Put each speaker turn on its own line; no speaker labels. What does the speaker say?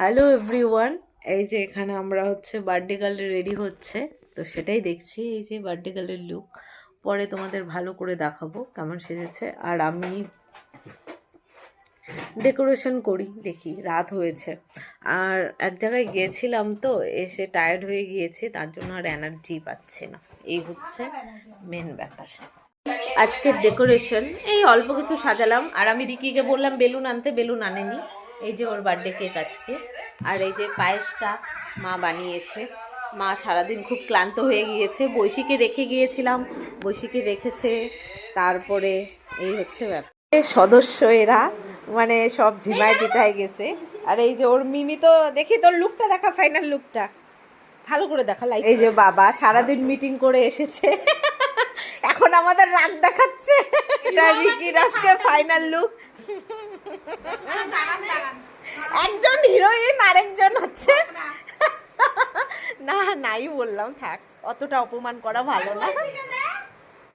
Hello everyone, এই যে এখানে আমরা হচ্ছে বার্থডে গার্লে রেডি হচ্ছে, তো সেটাই দেখছি। এই যে বার্থডে গার্লের লুক, পরে তোমাদের ভালো করে দেখাবো কেমন সেজেছে। আর আমি ডেকোরেশন করি, দেখি রাত হয়েছে। আর এক জায়গায় গিয়েছিলাম তো, এসে টায়ার্ড হয়ে গিয়েছি, তার জন্য আর এনার্জি পাচ্ছি না। এই হচ্ছে মেন ব্যাপার। আজকের ডেকোরেশন এই অল্প কিছু সাজালাম, আর আমি রিকিকে বললাম বেলুন আনতে, বেলুন আনেনি। এই যে ওর বার্থডে কেক আজকে। আর এই যে পায়েসটা মা বানিয়েছে। মা সারাদিন খুব ক্লান্ত হয়ে গিয়েছে, বৈশিকে রেখে গিয়েছিলাম, বৈশিকে রেখেছে। তারপরে এই হচ্ছে ব্যাপার, সদস্য এরা মানে সব ঝিমায় টিটায় গেছে। আর এই যে ওর মিমি, তো দেখি তোর লুকটা দেখা, ফাইনাল লুকটা ভালো করে দেখা। লাইক এই যে বাবা সারাদিন মিটিং করে এসেছে, এখন আমাদের রাগ দেখাচ্ছে। এটা রিকির আজকে ফাইনাল লুক। একজন হিরোইন, আরেকজন হচ্ছে না, নাই বললাম, থাক, অতটা অপমান করা ভালো না।